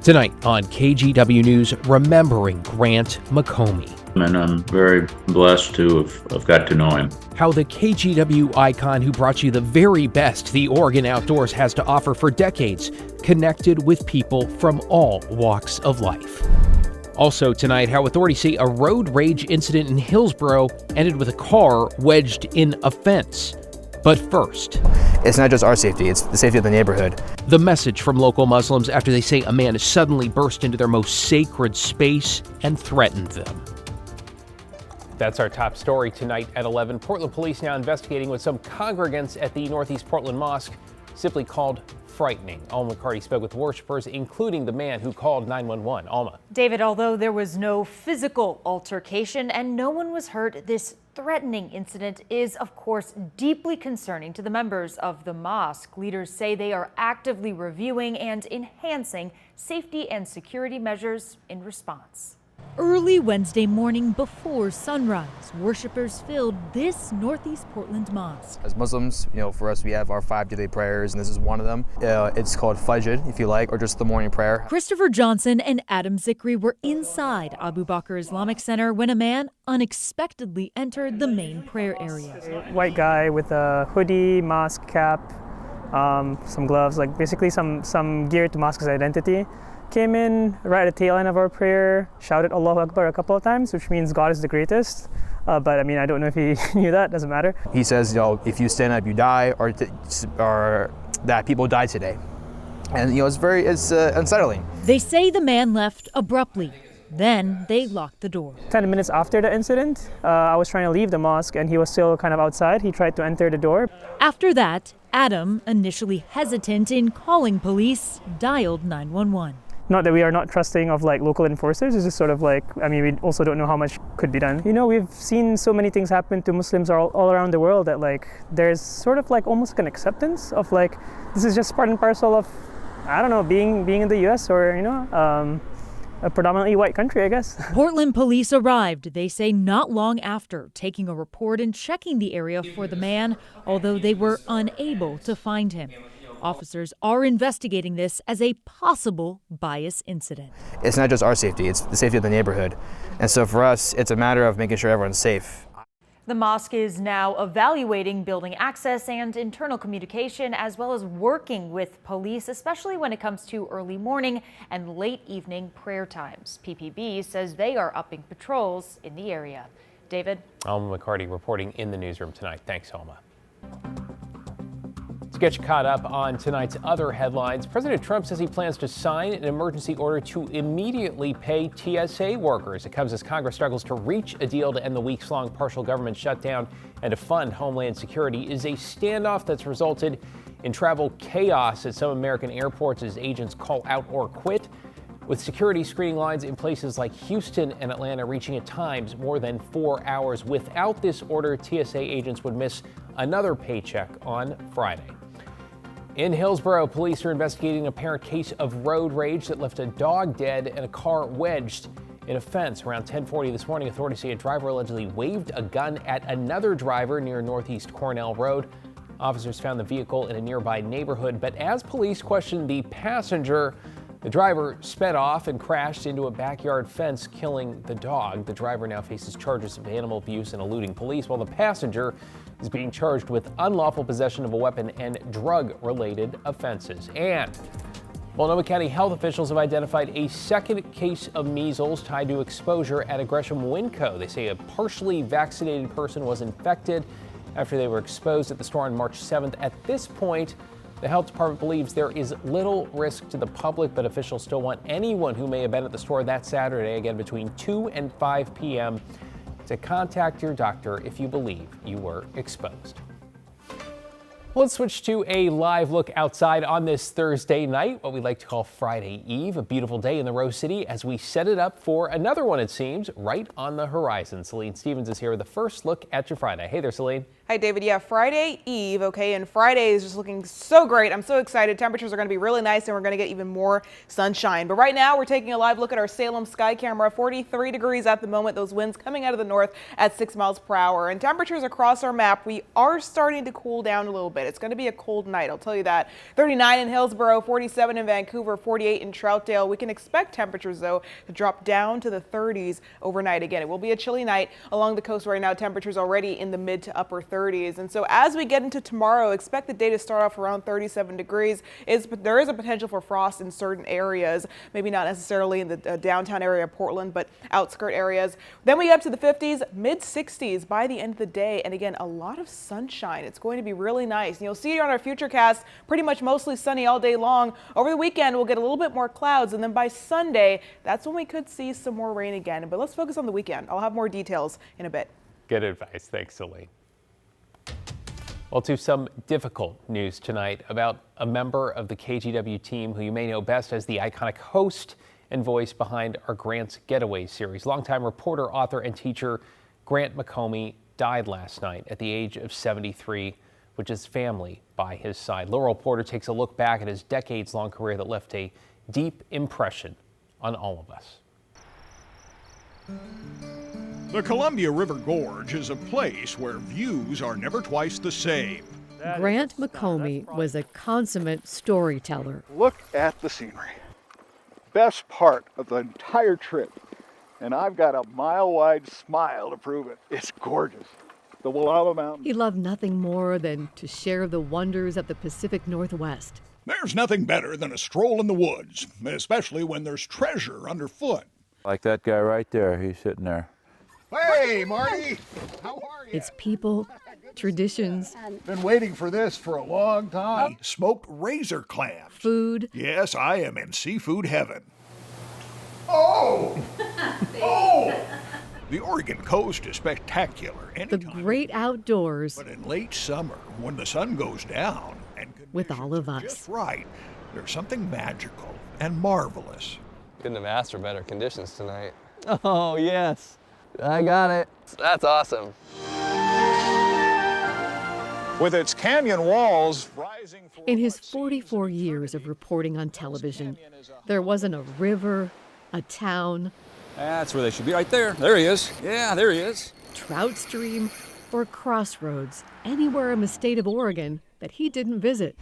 Tonight on KGW News, remembering Grant McComy. And I'm very blessed to have got to know him. How the KGW icon who brought you the very best the Oregon outdoors has to offer for decades connected with people from all walks of life. Also tonight, how authorities say a road rage incident in Hillsborough ended with a car wedged in a fence. But first, it's not just our safety, it's the safety of the neighborhood. The message from local Muslims after they say a man has suddenly burst into their most sacred space and threatened them. That's our top story tonight at 11. Portland police now investigating what some congregants at the Northeast Portland Mosque simply called frightening. Alma McCarty spoke with worshipers, including the man who called 911. Alma. David, although there was no physical altercation and no one was hurt, this threatening incident is, of course, deeply concerning to the members of the mosque. Leaders say they are actively reviewing and enhancing safety and security measures in response. Early Wednesday morning before sunrise, worshipers filled this Northeast Portland mosque. As Muslims, for us, we have our 5 daily prayers, and this is one of them. It's called Fajr, if you like, or just the morning prayer. Christopher Johnson and Adam Zikri were inside Abu Bakr Islamic Center when a man unexpectedly entered the main prayer area. White guy with a hoodie, mask, cap, some gloves, like basically some gear to mask his identity. Came in right at the tail end of our prayer, shouted Allahu Akbar a couple of times, which means God is the greatest. But I mean, I don't know if he knew that, doesn't matter. He says, if you stand up, you die, or that people die today. And it's unsettling. They say the man left abruptly. Then they locked the door. 10 minutes after the incident, I was trying to leave the mosque and he was still kind of outside. He tried to enter the door. After that, Adam, initially hesitant in calling police, dialed 911. Not that we are not trusting of local enforcers, it's just sort of we also don't know how much could be done. We've seen so many things happen to Muslims all around the world that there's sort of almost an acceptance of this is just part and parcel of, I don't know, being in the US or, a predominantly white country, I guess. Portland police arrived, they say, not long after, taking a report and checking the area for the man, although they were unable to find him. Officers are investigating this as a possible bias incident. It's not just our safety, it's the safety of the neighborhood. And so for us, it's a matter of making sure everyone's safe. The mosque is now evaluating building access and internal communication, as well as working with police, especially when it comes to early morning and late evening prayer times. PPB says they are upping patrols in the area. David? Alma McCarty reporting in the newsroom tonight. Thanks, Alma. To get you caught up on tonight's other headlines, President Trump says he plans to sign an emergency order to immediately pay TSA workers. It comes as Congress struggles to reach a deal to end the weeks-long partial government shutdown and to fund Homeland Security. It is a standoff that's resulted in travel chaos at some American airports as agents call out or quit, with security screening lines in places like Houston and Atlanta reaching at times more than 4 hours. Without this order, TSA agents would miss another paycheck on Friday. In Hillsborough, police are investigating an apparent case of road rage that left a dog dead and a car wedged in a fence. Around 10:40 this morning, authorities say a driver allegedly waved a gun at another driver near Northeast Cornell Road. Officers found the vehicle in a nearby neighborhood, but as police questioned the passenger, the driver sped off and crashed into a backyard fence, killing the dog. The driver now faces charges of animal abuse and eluding police, while the passenger is being charged with unlawful possession of a weapon and drug-related offenses. And Multnomah County health officials have identified a second case of measles tied to exposure at a Gresham Winco. They say a partially vaccinated person was infected after they were exposed at the store on March 7th. At this point, the health department believes there is little risk to the public, but officials still want anyone who may have been at the store that Saturday, again between 2 and 5 p.m., to contact your doctor if you believe you were exposed. Let's switch to a live look outside on this Thursday night, what we like to call Friday Eve. A beautiful day in the Rose City as we set it up for another one, it seems, right on the horizon. Celine Stevens is here with the first look at your Friday. Hey there, Celine. Hi, David. Yeah, Friday Eve, okay, and Friday is just looking so great. I'm so excited. Temperatures are going to be really nice, and we're going to get even more sunshine. But right now, we're taking a live look at our Salem sky camera. 43 degrees at the moment. Those winds coming out of the north at 6 miles per hour. And temperatures across our map, we are starting to cool down a little bit. It's going to be a cold night, I'll tell you that. 39 in Hillsborough, 47 in Vancouver, 48 in Troutdale. We can expect temperatures, though, to drop down to the 30s overnight. Again, it will be a chilly night along the coast right now. Temperatures already in the mid to upper 30s. And so as we get into tomorrow, expect the day to start off around 37 degrees. There is a potential for frost in certain areas, maybe not necessarily in the downtown area of Portland, but outskirt areas. Then we get up to the 50s, mid 60s by the end of the day. And again, a lot of sunshine. It's going to be really nice. And you'll see on our Futurecast, pretty much mostly sunny all day long. Over the weekend, we'll get a little bit more clouds. And then by Sunday, that's when we could see some more rain again. But let's focus on the weekend. I'll have more details in a bit. Good advice. Thanks, Celine. Well, to some difficult news tonight about a member of the KGW team who you may know best as the iconic host and voice behind our Grant's Getaway series. Longtime reporter, author, and teacher Grant McComy died last night at the age of 73, with his family by his side. Laurel Porter takes a look back at his decades-long career that left a deep impression on all of us. The Columbia River Gorge is a place where views are never twice the same. Grant McComy was a consummate storyteller. Look at the scenery. Best part of the entire trip. And I've got a mile-wide smile to prove it. It's gorgeous. The Wallowa Mountains. He loved nothing more than to share the wonders of the Pacific Northwest. There's nothing better than a stroll in the woods, especially when there's treasure underfoot. Like that guy right there, he's sitting there. Hey, Marty! How are you? It's people, traditions. Been waiting for this for a long time. Smoked razor clams. Food. Yes, I am in seafood heaven. Oh! Oh! The Oregon coast is spectacular. The great outdoors. But in late summer, when the sun goes down and with all of us. Just right, there's something magical and marvelous. Couldn't have asked for better conditions tonight. Oh, yes. I got it. That's awesome. With its canyon walls rising. In his 44 years of reporting on television, there wasn't a river, a town. That's where they should be, right there. There he is. Yeah, there he is. Trout stream or crossroads, anywhere in the state of Oregon that he didn't visit.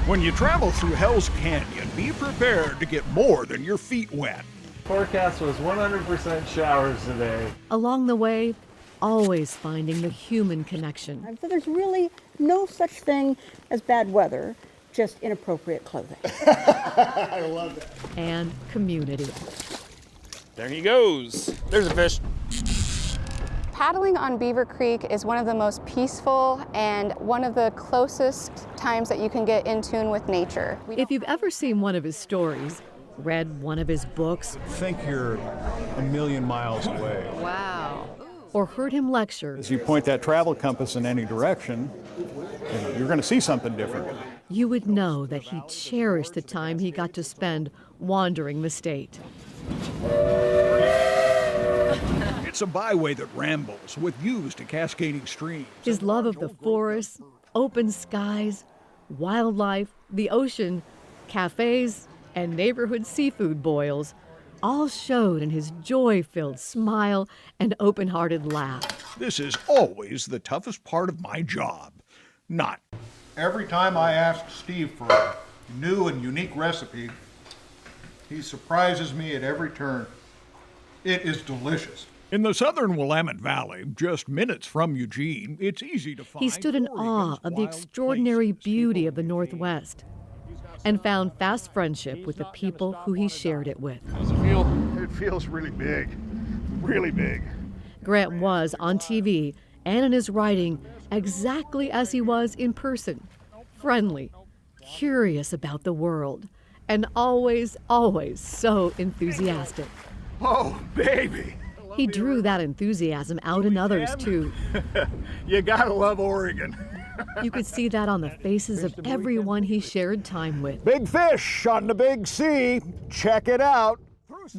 When you travel through Hell's Canyon, be prepared to get more than your feet wet. Forecast was 100% showers today. Along the way, always finding the human connection. So there's really no such thing as bad weather, just inappropriate clothing. I love that. And community. There he goes. There's a fish. Paddling on Beaver Creek is one of the most peaceful and one of the closest times that you can get in tune with nature. If you've ever seen one of his stories, read one of his books, Think you're a million miles away. Wow. or heard him lecture, As you point that travel compass in any direction, you're going to see something different. you would know that he cherished the time he got to spend wandering the state. It's a byway that rambles with views to cascading streams. His love of the forest, open skies, wildlife, the ocean, cafes, and neighborhood seafood boils all showed in his joy-filled smile and open-hearted laugh. This is always the toughest part of my job. Not. Every time I ask Steve for a new and unique recipe, he surprises me at every turn. It is delicious. In the southern Willamette Valley, just minutes from Eugene, it's easy to find. He stood in awe of the extraordinary beauty of the Northwest and found fast friendship with the people who he shared it with. How does it feel? It feels really big. Really big. Grant was on TV and in his writing exactly as he was in person, friendly, curious about the world, and always, always so enthusiastic. Oh, baby! He drew that enthusiasm out in others, too. You gotta love Oregon. You could see that on the faces of everyone he shared time with. Big fish on the big sea. Check it out.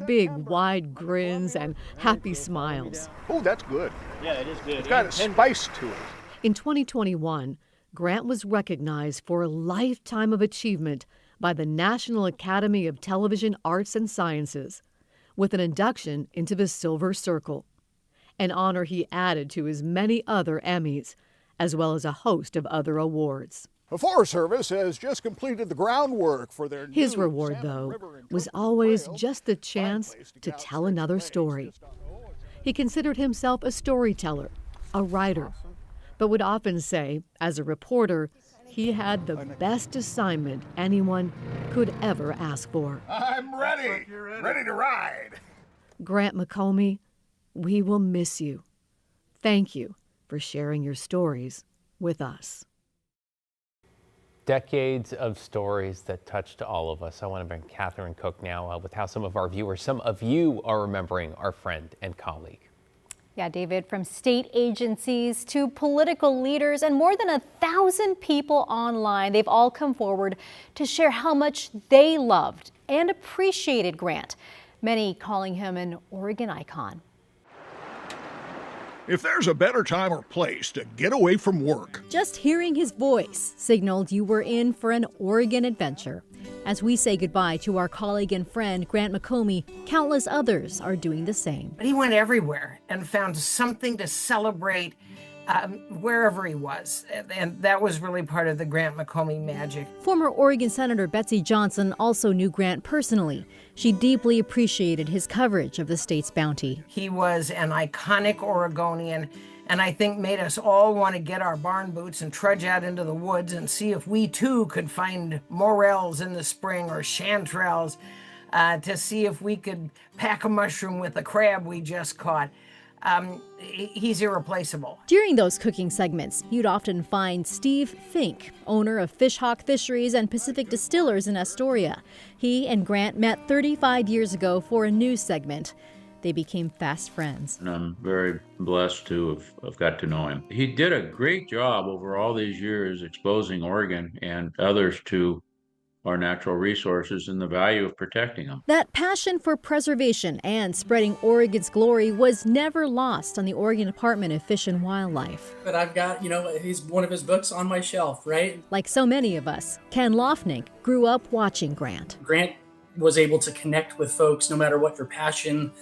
Big, wide grins and happy smiles. Oh, that's good. Yeah, it is good. It's got a spice to it. In 2021, Grant was recognized for a lifetime of achievement by the National Academy of Television Arts and Sciences, with an induction into the Silver Circle, an honor he added to his many other Emmys, as well as a host of other awards. The Forest Service has just completed the groundwork for their His new reward, Salmon though, River was Interpretive always Trail. just the chance to tell another story. He considered himself a storyteller, a writer, but would often say, as a reporter, he had the best assignment anyone could ever ask for. I'm ready. Ready to ride. Grant McComy, we will miss you. Thank you for sharing your stories with us. Decades of stories that touched all of us. I want to bring Catherine Cook now with how some of you are remembering our friend and colleague. Yeah, David, from state agencies to political leaders and more than 1,000 people online, they've all come forward to share how much they loved and appreciated Grant, many calling him an Oregon icon. If there's a better time or place to get away from work, just hearing his voice signaled you were in for an Oregon adventure. As we say goodbye to our colleague and friend Grant McComy, countless others are doing the same. He went everywhere and found something to celebrate wherever he was. And that was really part of the Grant McComy magic. Former Oregon Senator Betsy Johnson also knew Grant personally. She deeply appreciated his coverage of the state's bounty. He was an iconic Oregonian, and I think made us all want to get our barn boots and trudge out into the woods and see if we too could find morels in the spring or chanterelles, to see if we could pack a mushroom with a crab we just caught. He's irreplaceable. During those cooking segments, you'd often find Steve Fink, owner of Fishhawk Fisheries and Pacific Distillers in Astoria. He and Grant met 35 years ago for a news segment. They became fast friends. And I'm very blessed to have got to know him. He did a great job over all these years exposing Oregon and others to our natural resources and the value of protecting them. That passion for preservation and spreading Oregon's glory was never lost on the Oregon Department of Fish and Wildlife. But I've got, one of his books on my shelf, right? Like so many of us, Ken Lofnick grew up watching Grant. Grant was able to connect with folks no matter what your passion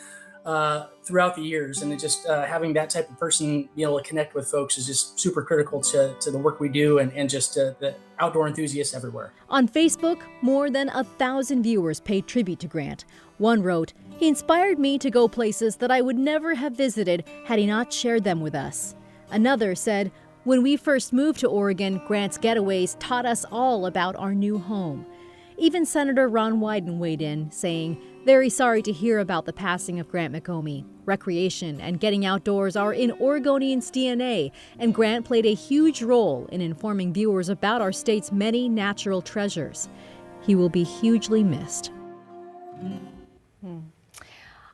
throughout the years, and it just having that type of person be able to connect with folks is just super critical to the work we do and just the outdoor enthusiasts everywhere. On Facebook, more than 1,000 viewers paid tribute to Grant. One wrote, "He inspired me to go places that I would never have visited had he not shared them with us." Another said, "When we first moved to Oregon, Grant's getaways taught us all about our new home." Even Senator Ron Wyden weighed in, saying, "Very sorry to hear about the passing of Grant McComy. Recreation and getting outdoors are in Oregonians' DNA, and Grant played a huge role in informing viewers about our state's many natural treasures. He will be hugely missed."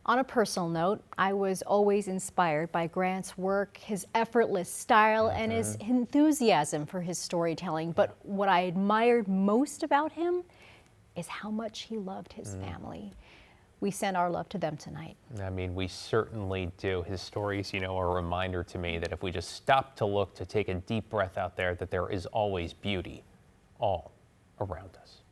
On a personal note, I was always inspired by Grant's work, his effortless style, and his enthusiasm for his storytelling. But what I admired most about him is how much he loved his family. We send our love to them tonight. I mean, we certainly do. His stories, are a reminder to me that if we just stop to look, to take a deep breath out there, that there is always beauty all around us.